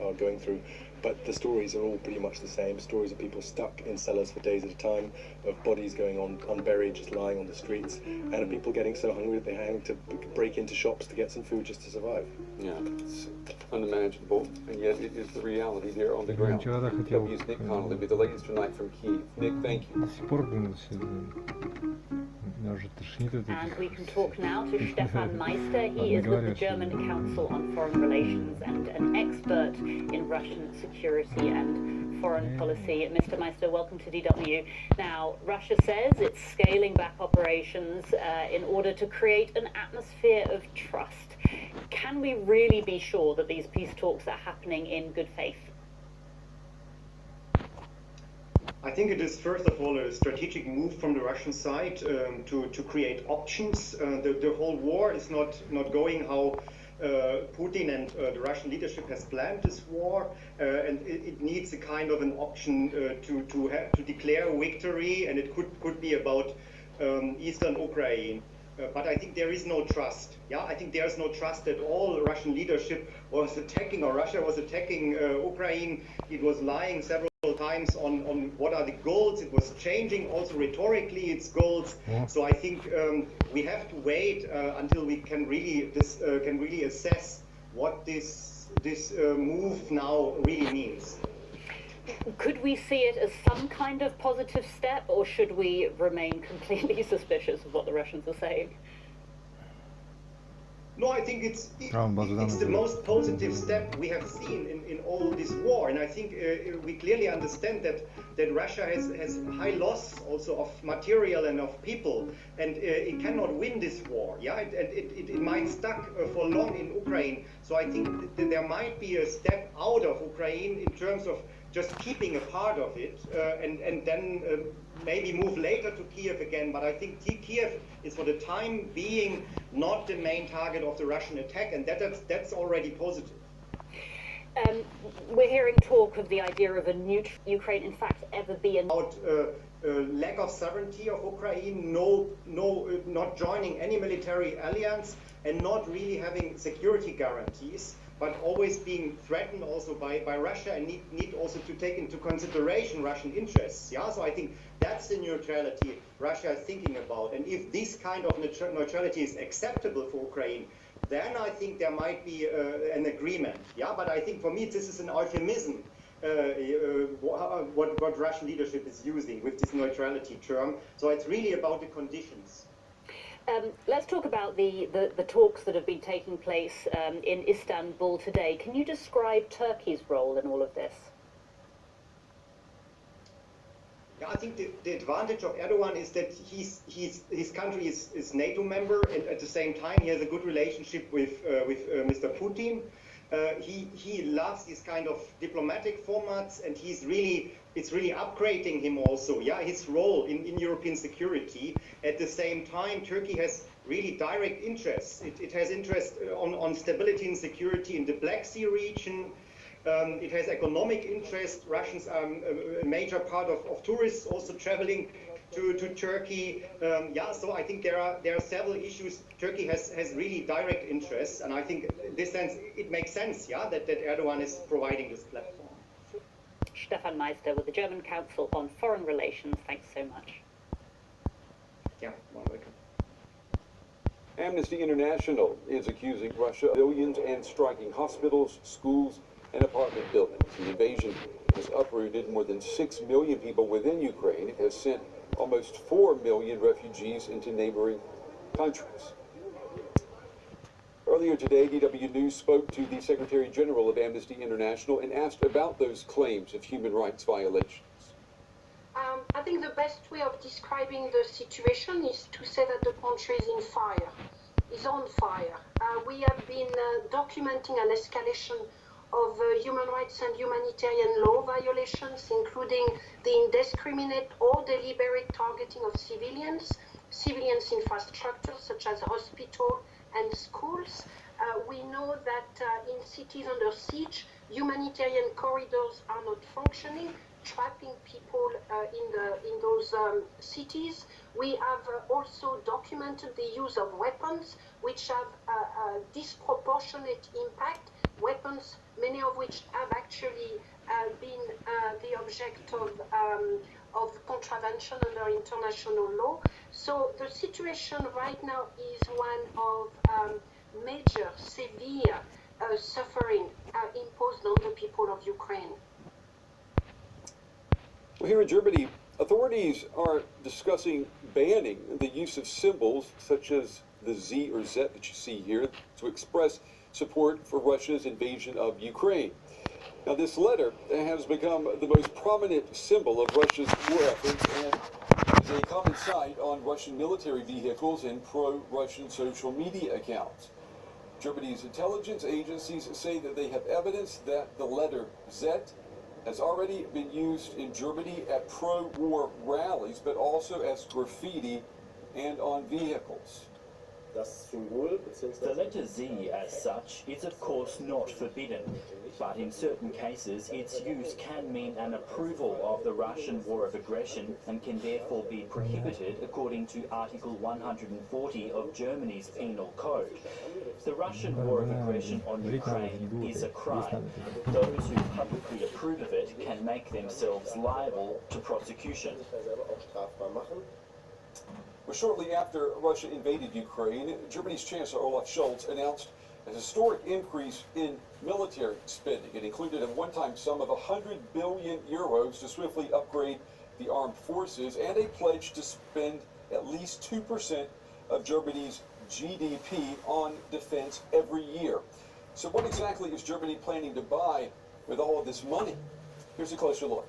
are going through. But the stories are all pretty much the same. Stories of people stuck in cellars for days at a time, of bodies going on unburied, just lying on the streets, and of people getting so hungry that they're having to break into shops to get some food just to survive. Yeah, it's unimaginable, and yet it is the reality there on the ground. W's Nick Connolly with the latest tonight from Kyiv. Nick, thank you. And we can talk now to Stefan Meister. He is with the German Council on Foreign Relations and an expert in Russian security and foreign policy. Mr. Meister, welcome to DW. Now, Russia says it's scaling back operations in order to create an atmosphere of trust. Can we really be sure that these peace talks are happening in good faith? I think it is, first of all, a strategic move from the Russian side to create options. The whole war is not going how Putin and the Russian leadership has planned this war, and it needs a kind of an option to declare victory, and it could be about eastern Ukraine. But I think there is no trust. Yeah, I think there is no trust at all. The Russian leadership was attacking, or Russia was attacking Ukraine. It was lying several times on what are the goals. It was changing also rhetorically its goals. Yeah. So I think we have to wait until we can really assess what this move now really means. Could we see it as some kind of positive step, or should we remain completely suspicious of what the Russians are saying? No, I think it's the most positive step we have seen in all this war, and I think we clearly understand that Russia has high loss also of material and of people, and it cannot win this war. Yeah, it might stuck for long in Ukraine. So I think that there might be a step out of Ukraine in terms of just keeping a part of it, and then maybe move later to Kiev again. But I think Kiev is for the time being not the main target of the Russian attack, and that's already positive. We're hearing talk of the idea of a neutral Ukraine, in fact, ever be about lack of sovereignty of Ukraine, not joining any military alliance, and not really having security guarantees, but always being threatened also by Russia, and need also to take into consideration Russian interests. Yeah, so I think that's the neutrality Russia is thinking about. And if this kind of neutrality is acceptable for Ukraine, then I think there might be an agreement. Yeah, but I think for me this is an euphemism, what Russian leadership is using with this neutrality term. So it's really about the conditions. Let's talk about the talks that have been taking place in Istanbul today. Can you describe Turkey's role in all of this? Yeah, I think the advantage of Erdogan is that his country is NATO member, and at the same time he has a good relationship with Mr. Putin. He loves these kind of diplomatic formats, and it's really upgrading him also. Yeah, his role in European security. At the same time, Turkey has really direct interests. It has interest on stability and security in the Black Sea region. It has economic interest. Russians are a major part of tourists also traveling to Turkey. Yeah, so I think there are several issues. Turkey has really direct interests, and I think in this sense it makes sense, yeah, that Erdogan is providing this platform. Stefan Meister with the German Council on Foreign Relations. Thanks so much. Yeah, welcome. Amnesty International is accusing Russia of billions and striking hospitals, schools, and apartment buildings. The invasion has uprooted more than 6 million people within Ukraine. It has sent almost 4 million refugees into neighboring countries. Earlier today, DW News spoke to the Secretary General of Amnesty International and asked about those claims of human rights violations. I think the best way of describing the situation is to say that the country is on fire. We have been documenting an escalation of human rights and humanitarian law violations, including the indiscriminate or deliberate targeting of civilians infrastructures such as hospitals and schools. We know that in cities under siege, humanitarian corridors are not functioning, trapping people in those cities. We have also documented the use of weapons which have a disproportionate impact weapons, many of which have actually been the object of contravention under international law. So the situation right now is one of major, severe suffering imposed on the people of Ukraine. Well, here in Germany, authorities are discussing banning the use of symbols such as the Z or Z that you see here to express support for Russia's invasion of Ukraine. Now, this letter has become the most prominent symbol of Russia's war efforts and is a common sight on Russian military vehicles and pro-Russian social media accounts. Germany's intelligence agencies say that they have evidence that the letter Z has already been used in Germany at pro-war rallies, but also as graffiti and on vehicles. The letter Z as such is of course not forbidden, but in certain cases its use can mean an approval of the Russian war of aggression and can therefore be prohibited according to Article 140 of Germany's Penal Code. The Russian war of aggression on Ukraine is a crime. Those who publicly approve of it can make themselves liable to prosecution. Well, shortly after Russia invaded Ukraine, Germany's Chancellor Olaf Scholz announced a historic increase in military spending. It included a one-time sum of 100 billion euros to swiftly upgrade the armed forces and a pledge to spend at least 2% of Germany's GDP on defense every year. So what exactly is Germany planning to buy with all of this money? Here's a closer look.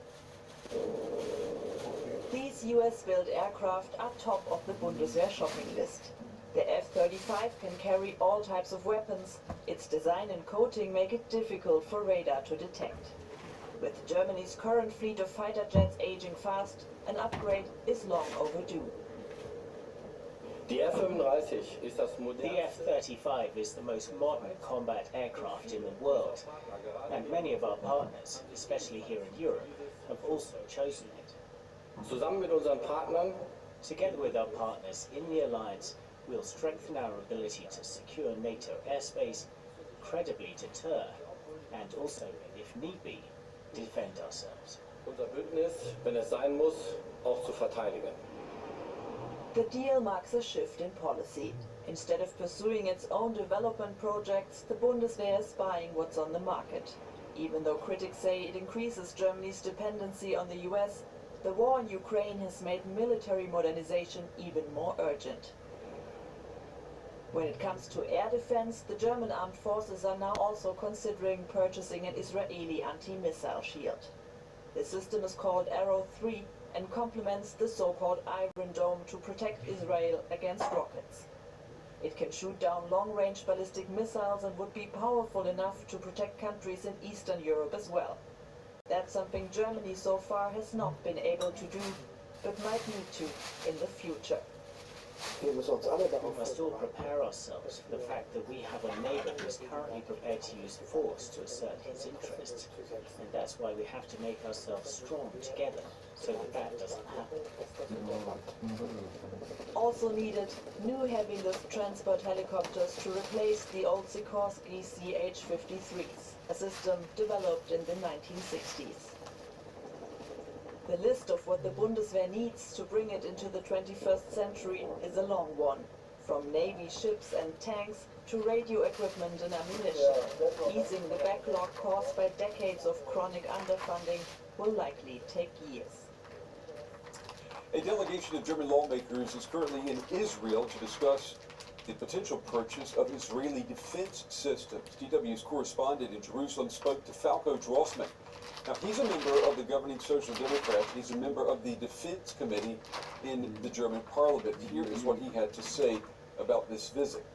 These US-built aircraft are top of the Bundeswehr shopping list. The F-35 can carry all types of weapons. Its design and coating make it difficult for radar to detect. With Germany's current fleet of fighter jets aging fast, an upgrade is long overdue. The F-35 is the most modern combat aircraft in the world, and many of our partners, especially here in Europe, have also chosen it. Together with our partners in the alliance, we'll strengthen our ability to secure NATO airspace, credibly deter, and also, if need be, defend ourselves. The deal marks a shift in policy. Instead of pursuing its own development projects, the Bundeswehr is buying what's on the market. Even though critics say it increases Germany's dependency on the US, the war in Ukraine has made military modernization even more urgent. When it comes to air defense, the German armed forces are now also considering purchasing an Israeli anti-missile shield. The system is called Arrow 3 and complements the so-called Iron Dome to protect Israel against rockets. It can shoot down long-range ballistic missiles and would be powerful enough to protect countries in Eastern Europe as well. That's something Germany so far has not been able to do, but might need to in the future. We must all prepare ourselves for the fact that we have a neighbour who is currently prepared to use force to assert his interests. And that's why we have to make ourselves strong together, so that doesn't happen. Also needed, new heavy-lift transport helicopters to replace the old Sikorsky CH-53s, a system developed in the 1960s. The list of what the Bundeswehr needs to bring it into the 21st century is a long one, from Navy ships and tanks to radio equipment and ammunition. Easing the backlog caused by decades of chronic underfunding will likely take years. A delegation of German lawmakers is currently in Israel to discuss the potential purchase of Israeli defense systems. DW's correspondent in Jerusalem spoke to Falco Drossman. Now, he's a member of the governing Social Democrats. He's a member of the Defense Committee in the German Parliament. Here is what he had to say about this visit.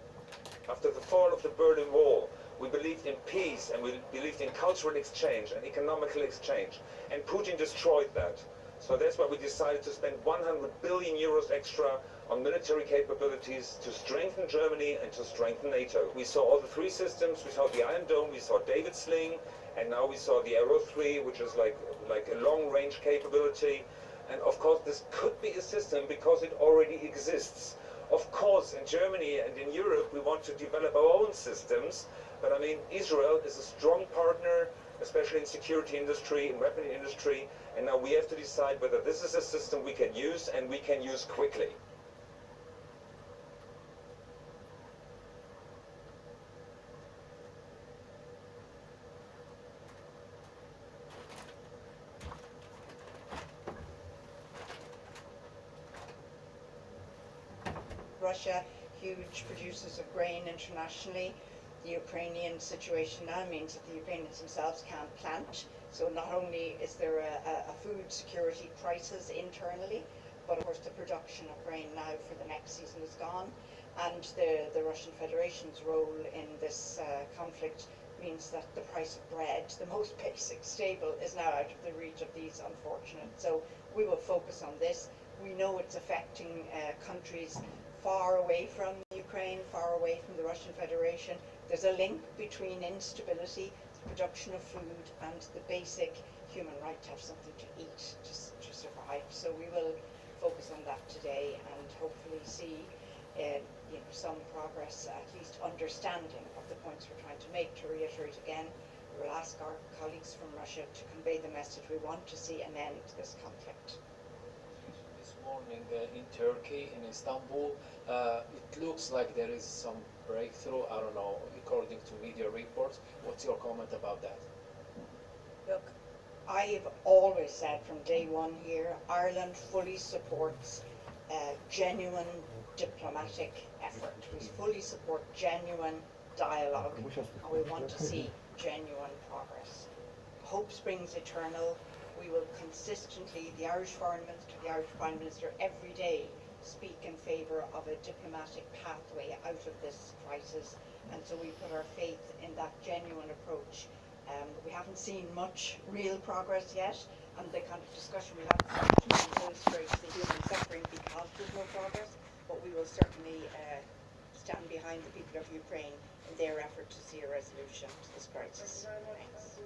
After the fall of the Berlin Wall, we believed in peace and we believed in cultural exchange and economical exchange. And Putin destroyed that. So that's why we decided to spend 100 billion euros extra on military capabilities to strengthen Germany and to strengthen NATO. We saw all the three systems. We saw the Iron Dome, we saw David Sling, and now we saw the Arrow 3, which is like a long-range capability. And of course, this could be a system because it already exists. Of course, in Germany and in Europe, we want to develop our own systems, But I mean, Israel is a strong partner, especially in security industry, in weapon industry, and now we have to decide whether this is a system we can use and we can use quickly. Russia, huge producers of grain internationally. The Ukrainian situation now means that the Ukrainians themselves can't plant. So not only is there a food security crisis internally, but of course the production of grain now for the next season is gone. And the Russian Federation's role in this conflict means that the price of bread, the most basic staple, is now out of the reach of these unfortunate. So we will focus on this. We know it's affecting countries far away from Ukraine, far away from the Russian Federation. There's a link between instability, the production of food, and the basic human right to have something to eat, to survive. So we will focus on that today and hopefully see some progress, at least understanding of the points we're trying to make. To reiterate again, we will ask our colleagues from Russia to convey the message we want to see an end to this conflict. Morning in Turkey, in Istanbul, it looks like there is some breakthrough. I don't know, according to media reports. What's your comment about that? Look, I've always said from day one here, Ireland fully supports genuine diplomatic effort. We fully support genuine dialogue, and we want to see genuine progress. Hope springs eternal. We will consistently, the Irish Foreign Minister, the Irish Prime Minister, every day speak in favour of a diplomatic pathway out of this crisis. And so we put our faith in that genuine approach. We haven't seen much real progress yet, and the kind of discussion we have illustrates the human suffering because there's no progress. But we will certainly stand behind the people of Ukraine in their effort to see a resolution to this crisis. Thanks.